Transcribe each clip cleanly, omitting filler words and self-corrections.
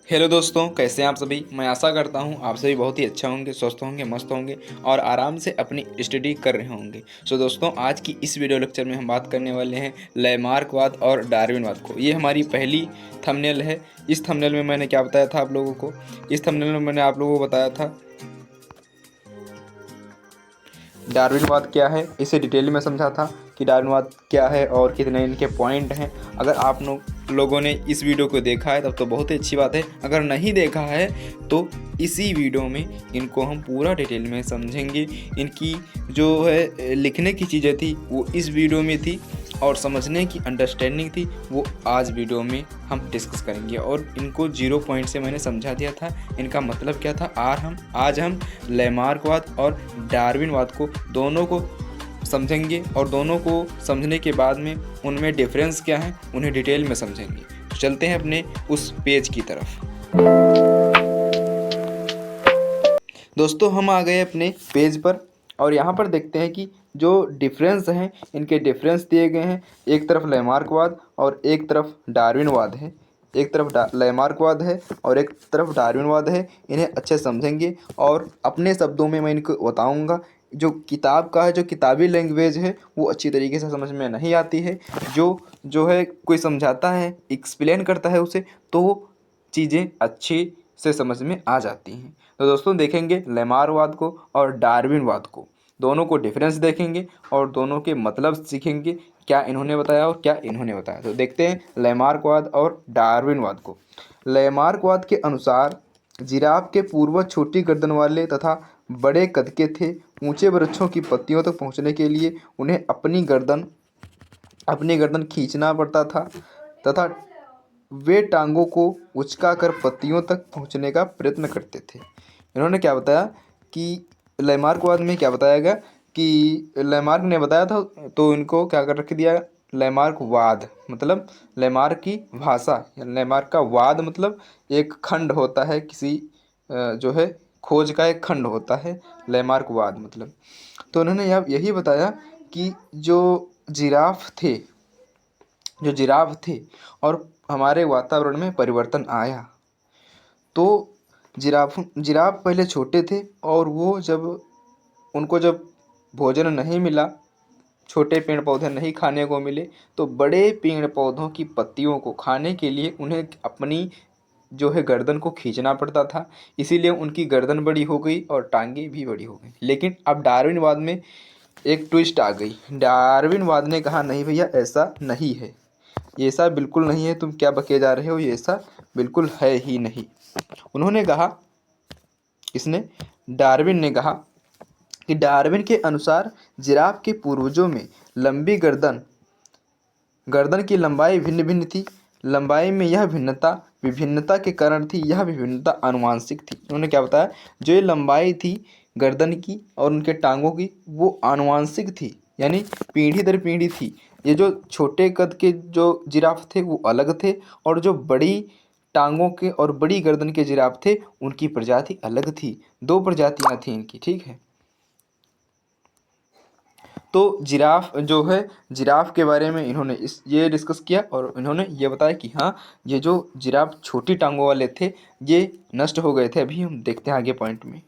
Hello दोस्तों, कैसे हैं आप सभी। मैं आशा करता हूं आप सभी बहुत ही अच्छा होंगे, स्वस्थ होंगे, मस्त होंगे और आराम से अपनी स्टडी कर रहे होंगे। सो दोस्तों, आज की इस वीडियो लेक्चर में हम बात करने वाले हैं लैमार्कवाद और डार्विनवाद को। ये हमारी पहली थंबनेल है। इस थंबनेल में मैंने क्या बताया था आप लोगों को, इस थंबनेल में मैंने आप लोगों को बताया था डार्विनवाद क्या है। इसे डिटेल में समझा था कि डार्विनवाद क्या है और कितने इनके पॉइंट हैं। अगर आप लोगों ने इस वीडियो को देखा है तब तो बहुत ही अच्छी बात है। अगर नहीं देखा है तो इसी वीडियो में इनको हम पूरा डिटेल में समझेंगे। इनकी जो है लिखने की चीज़ें थी वो इस वीडियो में थी और समझने की अंडरस्टैंडिंग थी वो आज वीडियो में हम डिस्कस करेंगे। और इनको 0 पॉइंट से मैंने समझा दिया था इनका मतलब क्या था। आज हम लैमार्कवाद और डार्विनवाद को दोनों को समझेंगे और दोनों को समझने के बाद में उनमें डिफरेंस क्या है उन्हें डिटेल में समझेंगे। तो चलते हैं अपने उस पेज की तरफ। दोस्तों, हम आ गए अपने पेज पर और यहाँ पर देखते हैं कि जो डिफरेंस हैं इनके डिफरेंस दिए गए हैं। एक तरफ लैमार्कवाद और एक तरफ डार्विनवाद है। एक तरफ लैमार्कवाद है और एक तरफ डार्विनवाद है। इन्हें अच्छे समझेंगे और अपने शब्दों में मैं इनको बताऊंगा। जो किताब का है, जो किताबी लैंग्वेज है वो अच्छी तरीके से समझ में नहीं आती है। जो है कोई समझाता है, एक्सप्लेन करता है उसे, तो चीज़ें अच्छी से समझ में आ जाती हैं। तो दोस्तों, देखेंगे लैमार्कवाद को और डार्विनवाद को, दोनों को डिफरेंस देखेंगे और दोनों के मतलब सीखेंगे, क्या इन्होंने बताया और क्या इन्होंने बताया। तो देखते हैं लैमार्कवाद और डार्विनवाद को। लैमार्कवाद के अनुसार जिराफ के पूर्वज छोटी गर्दन वाले तथा बड़े कद के थे। ऊंचे वृक्षों की पत्तियों तक पहुंचने के लिए उन्हें अपनी गर्दन खींचना पड़ता था तथा वे टांगों को उचकाकर पत्तियों तक पहुंचने का प्रयत्न करते थे। इन्होंने क्या बताया कि लैमार्कवाद में क्या बताया गया कि लैमार्क ने बताया था, तो इनको क्या कर रख दिया। लैमार्कवाद मतलब लैमार्क की भाषा या लैमार्क का वाद मतलब एक खंड होता है, किसी जो है खोज का एक खंड होता है लैमार्कवाद मतलब। तो उन्होंने यही बताया कि जो जिराफ थे और हमारे वातावरण में परिवर्तन आया। तो जिराफ पहले छोटे थे और वो जब भोजन नहीं मिला, छोटे पेड़ पौधे नहीं खाने को मिले, तो बड़े पेड़ पौधों की पत्तियों को खाने के लिए उन्हें अपनी जो है गर्दन को खींचना पड़ता था। इसीलिए उनकी गर्दन बड़ी हो गई और टांगे भी बड़ी हो गई। लेकिन अब डार्विनवाद में एक ट्विस्ट आ गई। डार्विनवाद ने कहा नहीं भैया, ऐसा नहीं है, ये ऐसा बिल्कुल नहीं है, तुम क्या बके जा रहे हो, ये ऐसा बिल्कुल है ही नहीं। उन्होंने कहा, इसने डार्विन ने कहा कि डार्विन के अनुसार जिराफ के पूर्वजों में लंबी गर्दन गर्दन की लंबाई भिन्न भिन्न थी। लंबाई में यह भिन्नता विभिन्नता के कारण थी, यह विभिन्नता आनुवांशिक थी। उन्होंने क्या बताया, जो ये लंबाई थी गर्दन की और उनके टांगों की वो आनुवांशिक थी, यानी पीढ़ी दर पीढ़ी थी। ये जो छोटे कद के जो जिराफ थे वो अलग थे और जो बड़ी टांगों के और बड़ी गर्दन के जिराफ थे उनकी प्रजाति अलग थी। दो प्रजातियां थी इनकी, ठीक है। तो जिराफ के बारे में इन्होंने ये डिस्कस किया और इन्होंने ये बताया कि हाँ, ये जो जिराफ छोटी टांगों वाले थे ये नष्ट हो गए थे। अभी हम देखते हैं आगे पॉइंट में।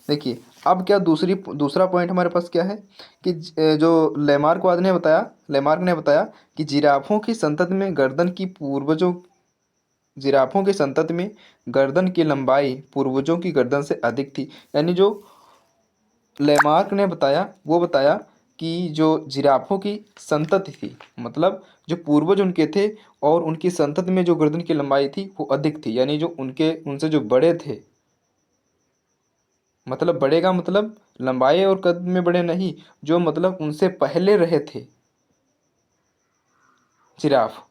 देखिए, अब क्या दूसरा पॉइंट हमारे पास क्या है कि जो लैमार्क ने बताया कि जिराफों की संतति में गर्दन की लंबाई पूर्वजों की गर्दन से अधिक थी। यानी जो लैमार्क ने बताया वो बताया कि जो जिराफों की संतति थी, मतलब जो पूर्वज उनके थे और उनकी संतति में जो गर्दन की लंबाई थी वो अधिक थी। यानी जो उनसे जो बड़े थे, मतलब बड़े का मतलब लंबाई और कद में बड़े नहीं, जो मतलब उनसे पहले रहे थे जिराफ,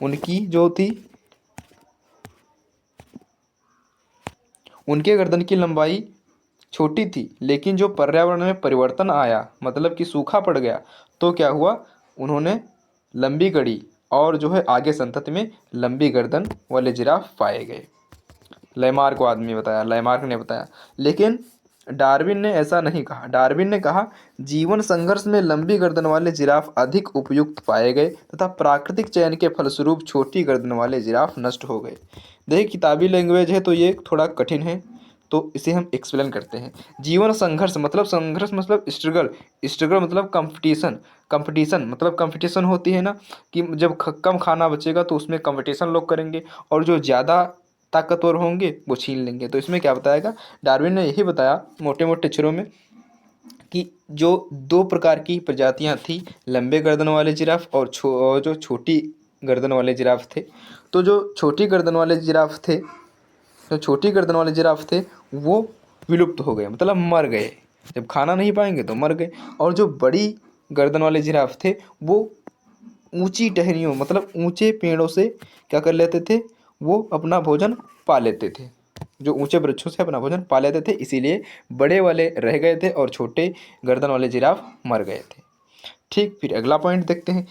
उनकी जो थी उनके गर्दन की लंबाई छोटी थी। लेकिन जो पर्यावरण में परिवर्तन आया, मतलब कि सूखा पड़ गया, तो क्या हुआ, उन्होंने लंबी कड़ी और जो है आगे संतति में लंबी गर्दन वाले जिराफ पाए गए। लैमार्क ने बताया। लेकिन डार्विन ने ऐसा नहीं कहा। डार्विन ने कहा जीवन संघर्ष में लंबी गर्दन वाले जिराफ अधिक उपयुक्त पाए गए तथा प्राकृतिक चयन के फलस्वरूप छोटी गर्दन वाले जिराफ नष्ट हो गए। देखिए किताबी लैंग्वेज है तो ये थोड़ा कठिन है, तो इसे हम एक्सप्लेन करते हैं। जीवन संघर्ष मतलब स्ट्रगल, स्ट्रगल मतलब कंपटीशन, कंपटीशन मतलब कंपटीशन होती है ना, कि जब कम खाना बचेगा तो उसमें कंपटीशन लोग करेंगे और जो ज़्यादा ताकतवर होंगे वो छीन लेंगे। तो इसमें क्या बताएगा, डार्विन ने यही बताया मोटे मोटे अक्षरों में कि जो दो प्रकार की प्रजातियां थी, लंबे गर्दन वाले जिराफ और जो छोटी गर्दन वाले जिराफ थे। तो जो छोटी गर्दन वाले जिराफ थे, जो छोटी गर्दन वाले जिराफ थे वो विलुप्त हो गए, मतलब मर गए। जब खाना नहीं पाएंगे तो मर गए। और जो बड़ी गर्दन वाले जिराफ थे वो ऊंची टहनियों मतलब ऊंचे पेड़ों से क्या कर लेते थे, वो अपना भोजन पा लेते थे। जो ऊंचे वृक्षों से अपना भोजन पा लेते थे, इसीलिए बड़े वाले रह गए थे और छोटे गर्दन वाले जिराफ मर गए थे। ठीक, फिर अगला पॉइंट देखते हैं।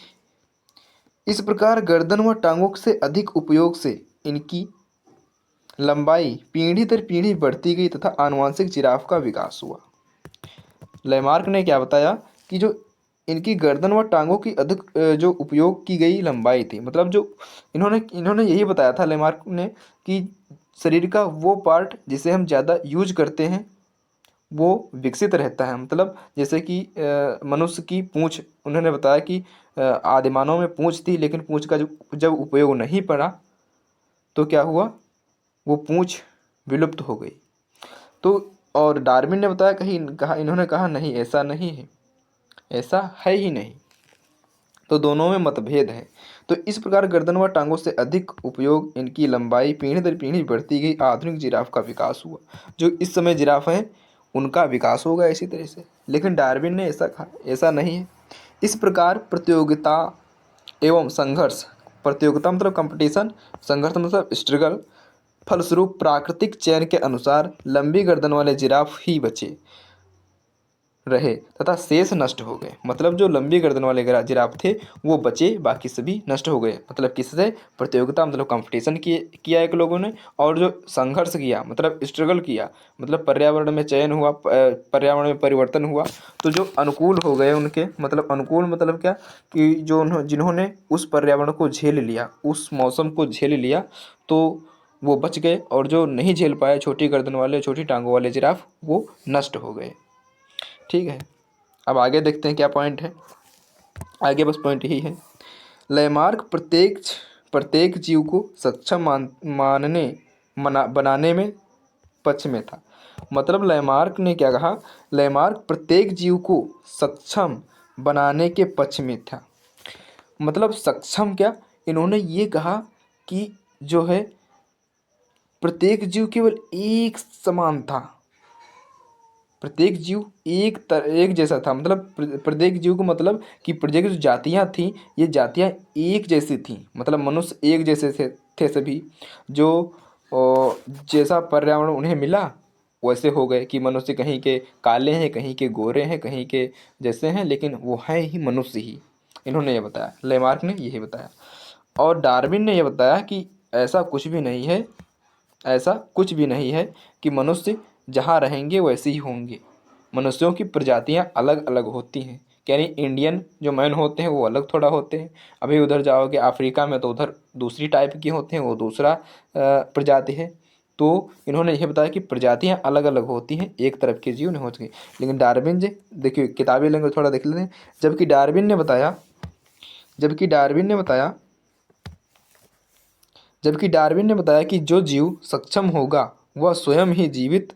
इस प्रकार गर्दन व टांगों से अधिक उपयोग से इनकी लंबाई पीढ़ी दर पीढ़ी बढ़ती गई तथा आनुवंशिक जिराफ का विकास हुआ। लेमार्क ने क्या बताया कि जो इनकी गर्दन व टांगों की अधिक जो उपयोग की गई लंबाई थी, मतलब जो इन्होंने इन्होंने यही बताया था लेमार्क ने कि शरीर का वो पार्ट जिसे हम ज़्यादा यूज करते हैं वो विकसित रहता है। मतलब जैसे कि मनुष्य की पूँछ, उन्होंने बताया कि आदिमानव में पूँछ थी, लेकिन पूँछ का जब उपयोग नहीं पड़ा तो क्या हुआ, वो पूँछ विलुप्त हो गई। तो और डार्विन ने बताया इन्होंने कहा नहीं, ऐसा नहीं है, ऐसा है ही नहीं। तो दोनों में मतभेद है। तो इस प्रकार गर्दन व टांगों से अधिक उपयोग, इनकी लंबाई पीढ़ी दर पीढ़ी बढ़ती गई, आधुनिक जिराफ का विकास हुआ। जो इस समय जिराफ हैं उनका विकास होगा इसी तरह से। लेकिन डार्विन ने ऐसा कहा, ऐसा नहीं है। इस प्रकार प्रतियोगिता एवं संघर्ष, प्रतियोगिता मतलब कंपटीशन, संघर्ष मतलब स्ट्रगल, फलस्वरूप प्राकृतिक चयन के अनुसार लंबी गर्दन वाले जिराफ ही बचे रहे तथा शेष नष्ट हो गए। मतलब जो लंबी गर्दन वाले जिराफ थे वो बचे, बाकी सभी नष्ट हो गए। मतलब किससे, प्रतियोगिता मतलब कंपटीशन किया एक लोगों ने, और जो संघर्ष किया मतलब स्ट्रगल किया, मतलब पर्यावरण में चयन हुआ, पर्यावरण में परिवर्तन हुआ, तो जो अनुकूल हो गए उनके, मतलब अनुकूल मतलब क्या, कि जो जिन्होंने उस पर्यावरण को झेल लिया, उस मौसम को झेल लिया, तो वो बच गए। और जो नहीं झेल पाए, छोटी गर्दन वाले छोटी टांगों वाले जिराफ, वो नष्ट हो गए। ठीक है, अब आगे देखते हैं क्या पॉइंट है। आगे बस पॉइंट यही है। लैमार्क प्रत्येक जीव को सक्षम मानने बनाने में पक्ष में था। मतलब लैमार्क ने क्या कहा, लैमार्क प्रत्येक जीव को सक्षम बनाने के पक्ष में था। मतलब सक्षम क्या, इन्होंने ये कहा कि जो है प्रत्येक जीव केवल एक समान था, प्रत्येक जीव एक जैसा था। मतलब प्रत्येक जीव को मतलब कि प्रत्येक जो जातियाँ थीं, ये जातियाँ एक जैसी थीं। मतलब मनुष्य एक जैसे थे सभी। जो जैसा पर्यावरण उन्हें मिला वैसे हो गए, कि मनुष्य कहीं के काले हैं, कहीं के गोरे हैं, कहीं के जैसे हैं, लेकिन वो हैं ही मनुष्य ही। इन्होंने ये बताया, लेमार्क ने यही बताया। और डार्विन ने यह बताया कि ऐसा कुछ भी नहीं है, ऐसा कुछ भी नहीं है कि मनुष्य जहाँ रहेंगे वैसे ही होंगे। मनुष्यों की प्रजातियाँ अलग अलग होती हैं, यानी इंडियन जो मैन होते हैं वो अलग थोड़ा होते हैं। अभी उधर जाओगे अफ्रीका में तो उधर दूसरी टाइप के होते हैं, वो दूसरा प्रजाति है। तो इन्होंने यह बताया कि प्रजातियाँ अलग अलग होती हैं, एक तरफ के जीव नहीं होती। लेकिन डार्विन जी, देखिए किताबी लैंग्वेज थोड़ा देख लेते हैं। जबकि डार्विन ने बताया कि जो जीव सक्षम होगा वह स्वयं ही जीवित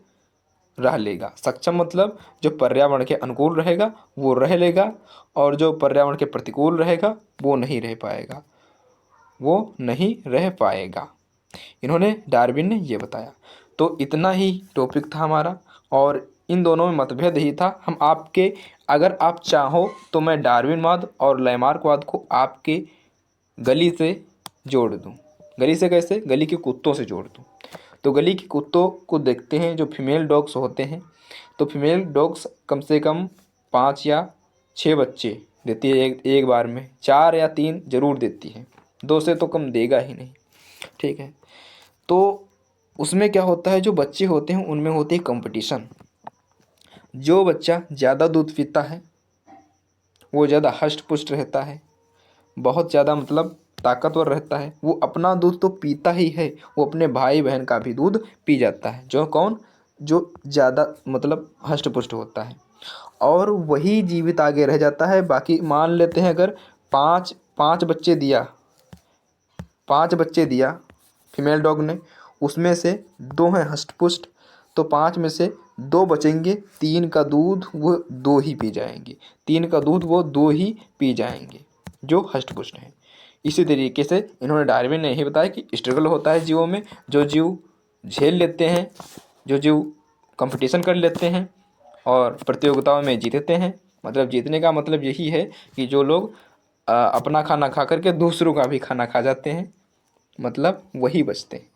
रह लेगा। सक्षम मतलब जो पर्यावरण के अनुकूल रहेगा वो रह लेगा, और जो पर्यावरण के प्रतिकूल रहेगा वो नहीं रह पाएगा, वो नहीं रह पाएगा। इन्होंने, डार्विन ने ये बताया। तो इतना ही टॉपिक था हमारा, और इन दोनों में मतभेद ही था। हम आपके, अगर आप चाहो तो मैं डार्विनवाद और लैमार्कवाद को आपके गली से जोड़ दूँ। गली से कैसे, गली के कुत्तों से जोड़ दूँ। तो गली के कुत्तों को देखते हैं, जो फीमेल डॉग्स होते हैं, तो फीमेल डॉग्स कम से कम 5 या 6 बच्चे देती है एक बार में। 4 या 3 जरूर देती है, 2 से तो कम देगा ही नहीं। ठीक है, तो उसमें क्या होता है, जो बच्चे होते हैं उनमें होती है कंपटीशन। जो बच्चा ज़्यादा दूध पीता है वो ज़्यादा हष्ट पुष्ट रहता है, बहुत ज़्यादा मतलब ताकतवर रहता है। वो अपना दूध तो पीता ही है, वो अपने भाई बहन का भी दूध पी जाता है। जो कौन? जो ज़्यादा मतलब हष्ट पुष्ट होता है, और वही जीवित आगे रह जाता है। बाकी मान लेते हैं अगर पाँच पाँच बच्चे दिया, 5 बच्चे दिया फीमेल डॉग ने, उसमें से 2 हैं हष्ट पुष्ट, तो 5 में से 2 बचेंगे, 3 का दूध वो 2 ही पी जाएंगे, 3 का दूध वो 2 ही पी जाएंगे जो हष्ट पुष्ट हैं। इसी तरीके से इन्होंने, डार्विन ने यही बताया कि स्ट्रगल होता है जीवों में। जो जीव झेल लेते हैं, जो जीव कंपटीशन कर लेते हैं और प्रतियोगिताओं में जीतते हैं, मतलब जीतने का मतलब यही है कि जो लोग अपना खाना खा करके दूसरों का भी खाना खा जाते हैं, मतलब वही बचते हैं।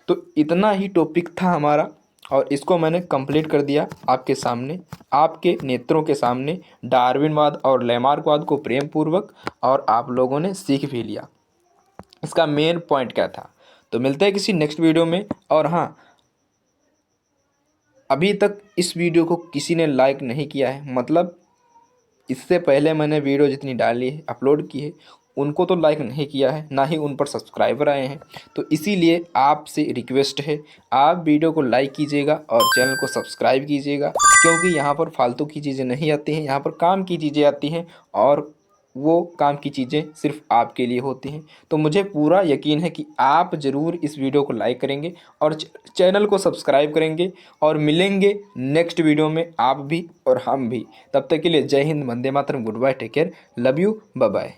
तो इतना ही टॉपिक था हमारा, और इसको मैंने कंप्लीट कर दिया आपके सामने, आपके नेत्रों के सामने, डार्विनवाद और लैमार्कवाद को प्रेम पूर्वक, और आप लोगों ने सीख भी लिया इसका मेन पॉइंट क्या था। तो मिलते हैं किसी नेक्स्ट वीडियो में। और हाँ, अभी तक इस वीडियो को किसी ने लाइक नहीं किया है, मतलब इससे पहले मैंने वीडियो जितनी डाली है, अपलोड की है, उनको तो लाइक नहीं किया है, ना ही उन पर सब्सक्राइबर आए हैं। तो इसीलिए आपसे रिक्वेस्ट है, आप वीडियो को लाइक कीजिएगा और चैनल को सब्सक्राइब कीजिएगा, क्योंकि यहाँ पर फालतू की चीज़ें नहीं आती हैं, यहाँ पर काम की चीज़ें आती हैं, और वो काम की चीज़ें सिर्फ आपके लिए होती हैं। तो मुझे पूरा यकीन है कि आप ज़रूर इस वीडियो को लाइक करेंगे और चैनल को सब्सक्राइब करेंगे, और मिलेंगे नेक्स्ट वीडियो में आप भी और हम भी। तब तक के लिए जय हिंद, वंदे मातरम, goodbye, take care, love you, bye bye.